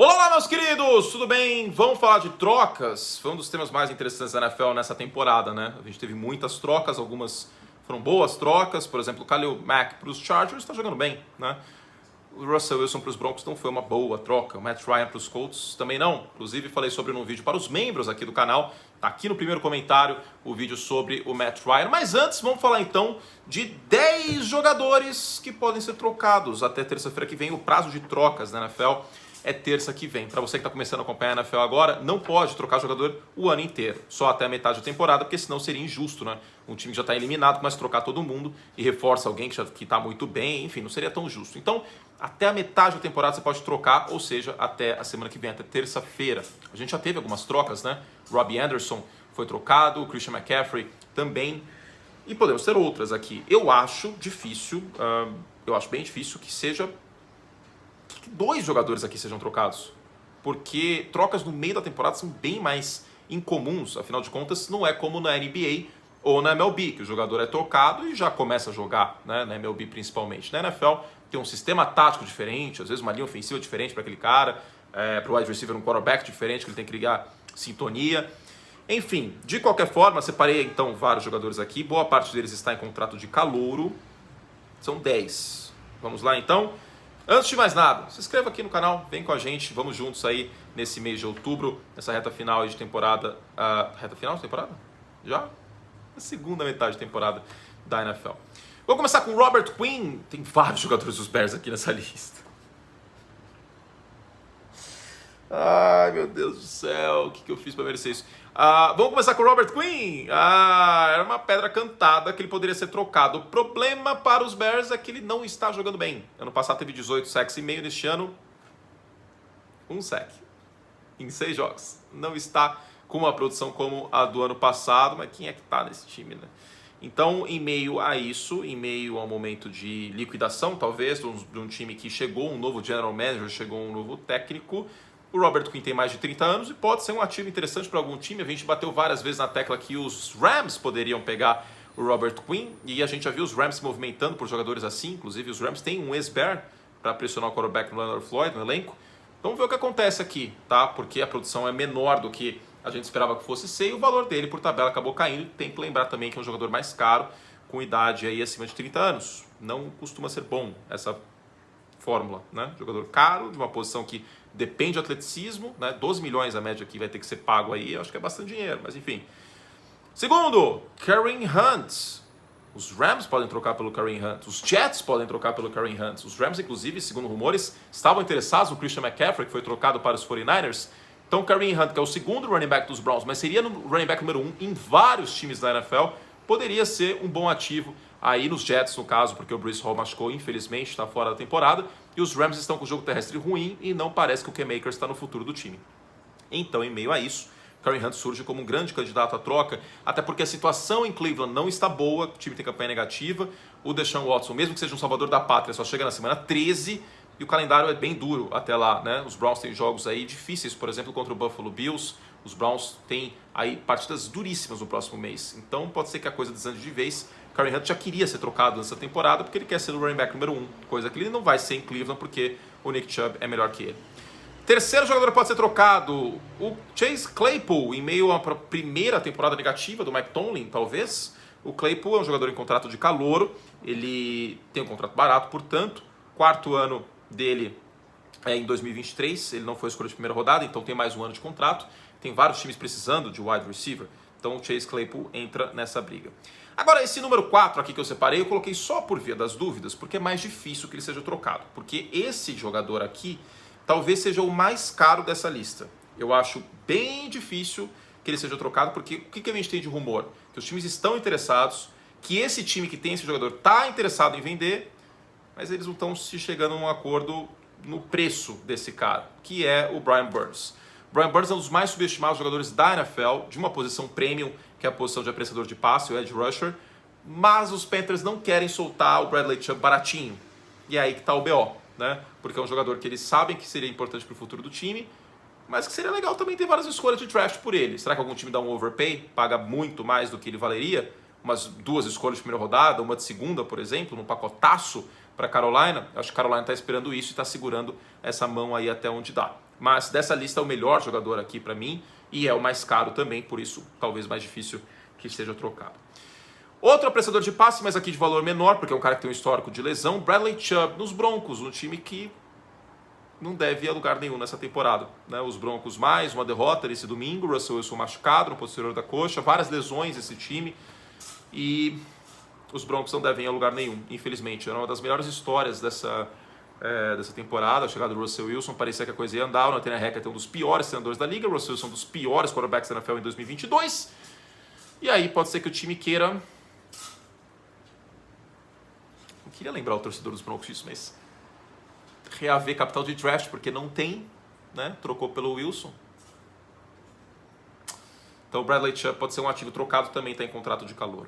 Olá, meus queridos! Tudo bem? Vamos falar de trocas? Foi um dos temas mais interessantes da NFL nessa temporada, né? A gente teve muitas trocas, algumas foram boas trocas. Por exemplo, o Khalil Mack para os Chargers está jogando bem, né? O Russell Wilson para os Broncos não foi uma boa troca. O Matt Ryan para os Colts também não. Inclusive, falei sobre num vídeo para os membros aqui do canal. Tá aqui no primeiro comentário o vídeo sobre o Matt Ryan. Mas antes, vamos falar então de 10 jogadores que podem ser trocados até terça-feira que vem. O prazo de trocas na NFL é terça que vem. Para você que está começando a acompanhar a NFL agora, não pode trocar jogador o ano inteiro, só até a metade da temporada, porque senão seria injusto, né? Um time que já está eliminado começa a trocar todo mundo e reforça alguém que está muito bem, enfim, não seria tão justo. Então, até a metade da temporada você pode trocar, ou seja, até a semana que vem, até terça-feira. A gente já teve algumas trocas, né? Robbie Anderson foi trocado, o Christian McCaffrey também, e podemos ter outras aqui. Eu acho difícil, eu acho bem difícil que seja que 2 jogadores aqui sejam trocados, porque trocas no meio da temporada são bem mais incomuns, afinal de contas não é como na NBA ou na MLB, que o jogador é trocado e já começa a jogar, né? Na MLB principalmente. Na NFL tem um sistema tático diferente, às vezes uma linha ofensiva diferente para aquele cara, para o wide receiver um quarterback diferente, que ele tem que ligar sintonia. Enfim, de qualquer forma, separei então vários jogadores aqui, boa parte deles está em contrato de calouro, são 10. Vamos lá então. Antes de mais nada, se inscreva aqui no canal, vem com a gente, vamos juntos aí nesse mês de outubro, nessa reta final de temporada. Reta final de temporada? Já? A segunda metade de temporada da NFL. Vou começar com o Robert Quinn. Tem vários jogadores dos Bears aqui nessa lista. Ai, meu Deus do céu, o que eu fiz para merecer isso? Vamos começar com o Robert Quinn. Era uma pedra cantada que ele poderia ser trocado. O problema para os Bears é que ele não está jogando bem. Ano passado teve 18 sacks e meio, neste ano 1 sack em 6 jogos. Não está com uma produção como a do ano passado, mas quem é que está nesse time, né? Então, em meio a isso, em meio a um momento de liquidação, talvez, de um time que chegou um novo general manager, chegou um novo técnico, o Robert Quinn tem mais de 30 anos e pode ser um ativo interessante para algum time. A gente bateu várias vezes na tecla que os Rams poderiam pegar o Robert Quinn e a gente já viu os Rams se movimentando por jogadores assim. Inclusive, os Rams têm um ex-Bear para pressionar o quarterback no Leonard Floyd, no elenco. Vamos ver o que acontece aqui, tá? Porque a produção é menor do que a gente esperava que fosse ser e o valor dele por tabela acabou caindo. Tem que lembrar também que é um jogador mais caro, com idade aí acima de 30 anos. Não costuma ser bom essa fórmula, né? Jogador caro, de uma posição que depende do atleticismo, né? 12 milhões a média aqui vai ter que ser pago aí, eu acho que é bastante dinheiro, mas enfim. Segundo, Kareem Hunt. Os Rams podem trocar pelo Kareem Hunt, os Jets podem trocar pelo Kareem Hunt. Os Rams, inclusive, segundo rumores, estavam interessados no Christian McCaffrey, que foi trocado para os 49ers. Então, Kareem Hunt, que é o segundo running back dos Browns, mas seria no running back número 1 em vários times da NFL, poderia ser um bom ativo aí nos Jets, no caso, porque o Breece Hall machucou, infelizmente, está fora da temporada, e os Rams estão com o jogo terrestre ruim e não parece que o Cam Akers está no futuro do time. Então, em meio a isso, Kareem Hunt surge como um grande candidato à troca, até porque a situação em Cleveland não está boa, o time tem campanha negativa, o Deshaun Watson, mesmo que seja um salvador da pátria, só chega na semana 13, e o calendário é bem duro até lá, né? Os Browns têm jogos aí difíceis, por exemplo, contra o Buffalo Bills. Os Browns têm aí partidas duríssimas no próximo mês. Então pode ser que a coisa desande de vez. Kareem Hunt já queria ser trocado nessa temporada porque ele quer ser o running back número 1, coisa que ele não vai ser em Cleveland porque o Nick Chubb é melhor que ele. Terceiro jogador pode ser trocado, o Chase Claypool, em meio à primeira temporada negativa do Mike Tomlin, talvez. O Claypool é um jogador em contrato de calouro, ele tem um contrato barato, portanto, 4º ano dele é em 2023, ele não foi escolha de primeira rodada, então tem mais um ano de contrato. Tem vários times precisando de wide receiver, então o Chase Claypool entra nessa briga. Agora, esse número 4 aqui que eu separei, eu coloquei só por via das dúvidas, porque é mais difícil que ele seja trocado. Porque esse jogador aqui talvez seja o mais caro dessa lista. Eu acho bem difícil que ele seja trocado, porque o que a gente tem de rumor? Que os times estão interessados, que esse time que tem esse jogador está interessado em vender, mas eles não estão se chegando a um acordo no preço desse cara, que é o Brian Burns. Brian Burns é um dos mais subestimados jogadores da NFL, de uma posição premium, que é a posição de apreciador de passe, o edge rusher, mas os Panthers não querem soltar o Bradley Chubb baratinho. E é aí que está o BO, né? Porque é um jogador que eles sabem que seria importante para o futuro do time, mas que seria legal também ter várias escolhas de draft por ele. Será que algum time dá um overpay, paga muito mais do que ele valeria? Umas 2 escolhas de primeira rodada, uma de segunda, por exemplo, num pacotaço para Carolina? Acho que Carolina está esperando isso e está segurando essa mão aí até onde dá. mas dessa lista é o melhor jogador aqui para mim e é o mais caro também, por isso talvez mais difícil que seja trocado. Outro apreciador de passe, mas aqui de valor menor, porque é um cara que tem um histórico de lesão, Bradley Chubb nos Broncos, um time que não deve ir a lugar nenhum nessa temporada. Né? Os Broncos mais uma derrota nesse domingo, Russell Wilson machucado no posterior da coxa, várias lesões esse time e os Broncos não devem ir a lugar nenhum, infelizmente. Era uma das melhores histórias dessa temporada, a chegada do Russell Wilson, parecia que a coisa ia andar, o Nathaniel Hackett é um dos piores treinadores da liga, o Russell Wilson é um dos piores quarterbacks da NFL em 2022, e aí pode ser que o time queira... Não queria lembrar o torcedor dos Broncos disso, mas... reaver capital de draft, porque não tem, né? Trocou pelo Wilson. Então o Bradley Chubb pode ser um ativo trocado, também está em contrato de calor.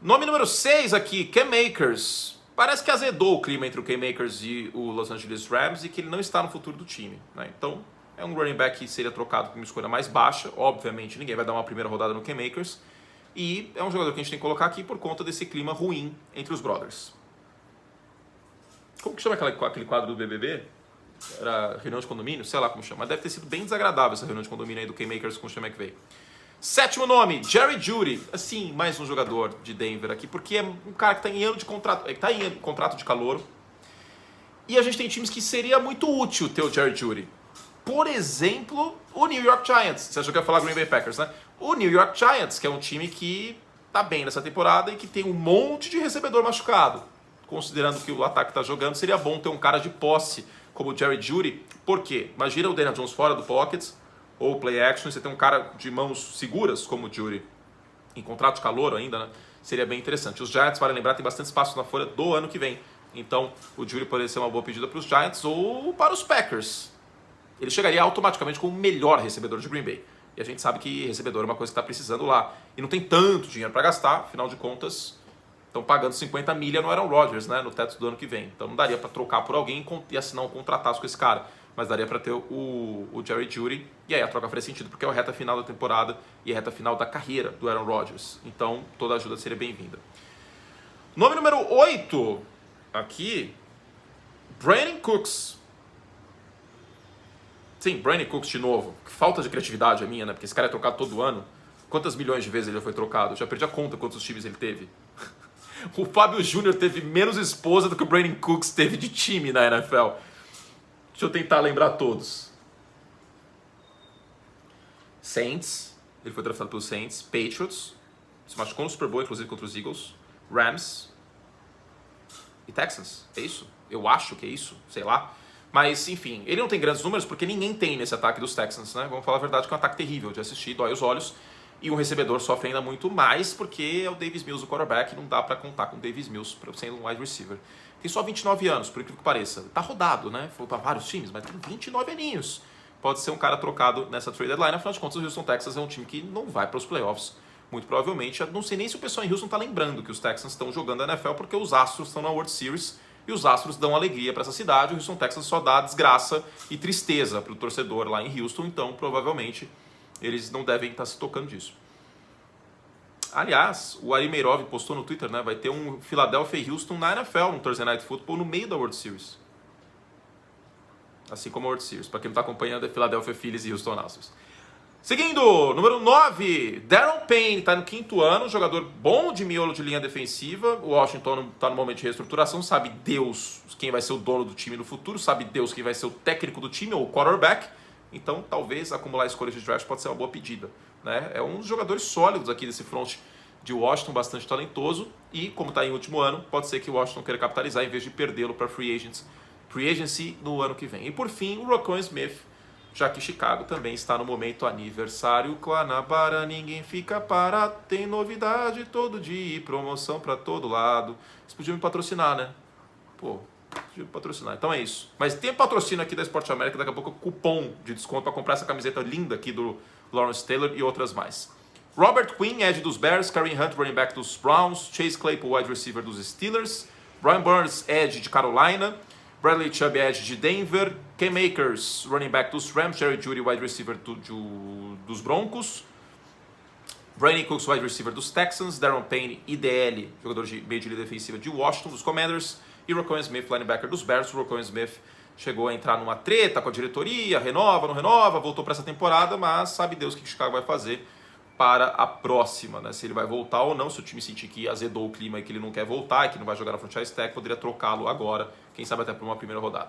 Nome número 6 aqui, Cam Akers. Parece que azedou o clima entre o Cam Akers e o Los Angeles Rams e que ele não está no futuro do time. Né? Então é um running back que seria trocado com uma escolha mais baixa. Obviamente ninguém vai dar uma primeira rodada no Cam Akers. E é um jogador que a gente tem que colocar aqui por conta desse clima ruim entre os brothers. Como que chama aquele quadro do BBB? Era reunião de condomínio? Sei lá como chama. Mas deve ter sido bem desagradável essa reunião de condomínio aí do Cam Akers com o Sean McVay. Sétimo nome, Jerry Jeudy. Assim, mais um jogador de Denver aqui, porque é um cara que está em ano de contrato, está em contrato de calouro. E a gente tem times que seria muito útil ter o Jerry Jeudy. Por exemplo, o New York Giants. Você achou que ia falar Green Bay Packers, né? O New York Giants, que é um time que está bem nessa temporada e que tem um monte de recebedor machucado. Considerando que o ataque está jogando, seria bom ter um cara de posse como o Jerry Jeudy. Por quê? Imagina o Daniel Jones fora do pocket ou play action, você tem um cara de mãos seguras como o Jeudy, em contrato de calor ainda, né? Seria bem interessante. Os Giants, vale lembrar, tem bastante espaço na folha do ano que vem. Então, o Jeudy poderia ser uma boa pedida para os Giants ou para os Packers. Ele chegaria automaticamente como o melhor recebedor de Green Bay. E a gente sabe que recebedor é uma coisa que está precisando lá. E não tem tanto dinheiro para gastar, afinal de contas... Estão pagando 50 milha no Aaron Rodgers, né, no teto do ano que vem. Então não daria para trocar por alguém e assinar um contrataço com esse cara. Mas daria para ter o Jerry Jeudy. E aí a troca faria sentido, porque é a reta final da temporada e a reta final da carreira do Aaron Rodgers. Então toda ajuda seria bem-vinda. Nome número 8 aqui, Brandon Cooks. Sim, Brandon Cooks de novo. Falta de criatividade a minha, né? Porque esse cara é trocado todo ano. Quantas milhões de vezes ele já foi trocado? Já perdi a conta quantos times ele teve. O Fábio Júnior teve menos esposa do que o Brandon Cooks teve de time na NFL. Deixa eu tentar lembrar todos. Saints, ele foi draftado pelos Saints. Patriots, se machucou no Super Bowl, inclusive contra os Eagles. Rams e Texans, é isso? Eu acho que é isso, sei lá. Mas, enfim, ele não tem grandes números porque ninguém tem nesse ataque dos Texans, né? Vamos falar a verdade que é um ataque terrível de assistir, dói os olhos. E um recebedor sofre ainda muito mais porque é o Davis Mills o quarterback, não dá para contar com o Davis Mills sendo um wide receiver. Tem só 29 anos, por incrível que pareça. Tá rodado, né? Foi para vários times, mas tem 29 aninhos. Pode ser um cara trocado nessa trade deadline. Afinal de contas, o Houston Texans é um time que não vai para os playoffs, muito provavelmente. Eu não sei nem se o pessoal em Houston tá lembrando que os Texans estão jogando a NFL porque os Astros estão na World Series e os Astros dão alegria para essa cidade. O Houston Texans só dá desgraça e tristeza para o torcedor lá em Houston, então provavelmente eles não devem estar se tocando disso. Aliás, o Ari Meirov postou no Twitter, né? Vai ter um Philadelphia e Houston na NFL, no Thursday Night Football, no meio da World Series. Assim como a World Series. Para quem não está acompanhando, é Philadelphia Phillies e Houston Astros. Seguindo, número 9, Darren Payne, está no 5º ano, jogador bom de miolo de linha defensiva. O Washington está no momento de reestruturação, sabe Deus quem vai ser o dono do time no futuro, sabe Deus quem vai ser o técnico do time ou o quarterback. Então, talvez acumular escolhas de draft pode ser uma boa pedida. Né? É um dos jogadores sólidos aqui desse front de Washington, bastante talentoso. E, como está em último ano, pode ser que o Washington queira capitalizar em vez de perdê-lo para free agency no ano que vem. E, por fim, o Roquan Smith, já que Chicago também está no momento aniversário. Guanabara, ninguém fica parado, tem novidade todo dia, promoção para todo lado. Eles podiam me patrocinar, né? Pô, podiam me patrocinar. Então é isso. Mas tem patrocínio aqui da Esporte América, daqui a pouco cupom de desconto para comprar essa camiseta linda aqui do Lawrence Taylor e outras mais. Robert Quinn, edge dos Bears, Kareem Hunt, running back dos Browns, Chase Claypool, wide receiver dos Steelers, Brian Burns, edge de Carolina, Bradley Chubb, edge de Denver, Cam Akers, running back dos Rams, Jerry Jeudy, wide receiver dos Broncos, Brandon Cooks, wide receiver dos Texans, Darren Payne, IDL, jogador de meio de linha defensiva de Washington, dos Commanders, e Roquan Smith, linebacker dos Bears. Roquan Smith chegou a entrar numa treta com a diretoria, renova, não renova, voltou para essa temporada, mas sabe Deus o que o Chicago vai fazer para a próxima, né? Se ele vai voltar ou não, se o time sentir que azedou o clima e que ele não quer voltar e que não vai jogar na franchise tag, poderia trocá-lo agora, quem sabe até para uma primeira rodada.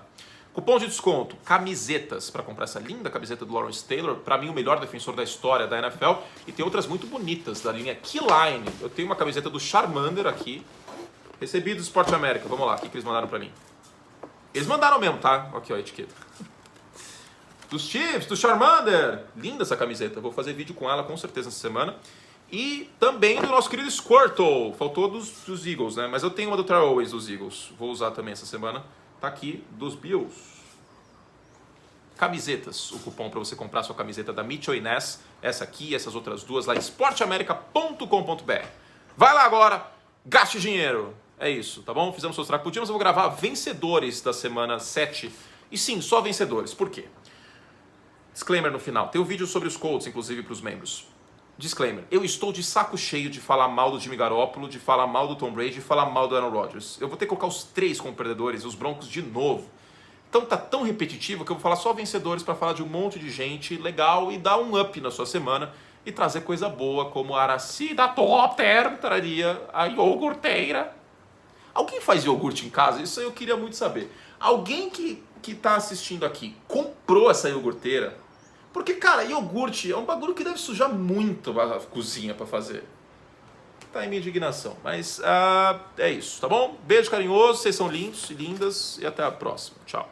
Cupom de desconto, camisetas, para comprar essa linda camiseta do Lawrence Taylor, para mim o melhor defensor da história da NFL, e tem outras muito bonitas da linha Keyline. Eu tenho uma camiseta do Charmander aqui, recebi do Sport América, vamos lá, o que eles mandaram para mim? Eles mandaram mesmo, tá? Aqui ó, a etiqueta. Dos Chiefs, do Charmander. Linda essa camiseta. Vou fazer vídeo com ela com certeza essa semana. E também do nosso querido Squirtle. Faltou dos Eagles, né? Mas eu tenho uma do Terrell Owens dos Eagles. Vou usar também essa semana. Tá aqui, dos Bills. Camisetas. O cupom para você comprar sua camiseta da Mitchell e Ness. Essa aqui e essas outras duas lá em esporteamerica.com.br. Vai lá agora. Gaste dinheiro. É isso, tá bom? Fizemos seus tracos por dia, mas eu vou gravar vencedores da semana 7. E sim, só vencedores. Por quê? Disclaimer no final. Tem um vídeo sobre os Colts, inclusive, para os membros. Disclaimer. Eu estou de saco cheio de falar mal do Jimmy Garoppolo, de falar mal do Tom Brady, de falar mal do Aaron Rodgers. Eu vou ter que colocar os 3 como perdedores, os Broncos de novo. Então tá tão repetitivo que eu vou falar só vencedores para falar de um monte de gente legal e dar um up na sua semana e trazer coisa boa, como a Araci da Topter traria a iogurteira. Alguém faz iogurte em casa? Isso eu queria muito saber. Alguém que tá assistindo aqui comprou essa iogurteira? Porque, cara, iogurte é um bagulho que deve sujar muito a cozinha pra fazer. Tá aí minha indignação. Mas é isso, tá bom? Beijo carinhoso, vocês são lindos e lindas e até a próxima. Tchau.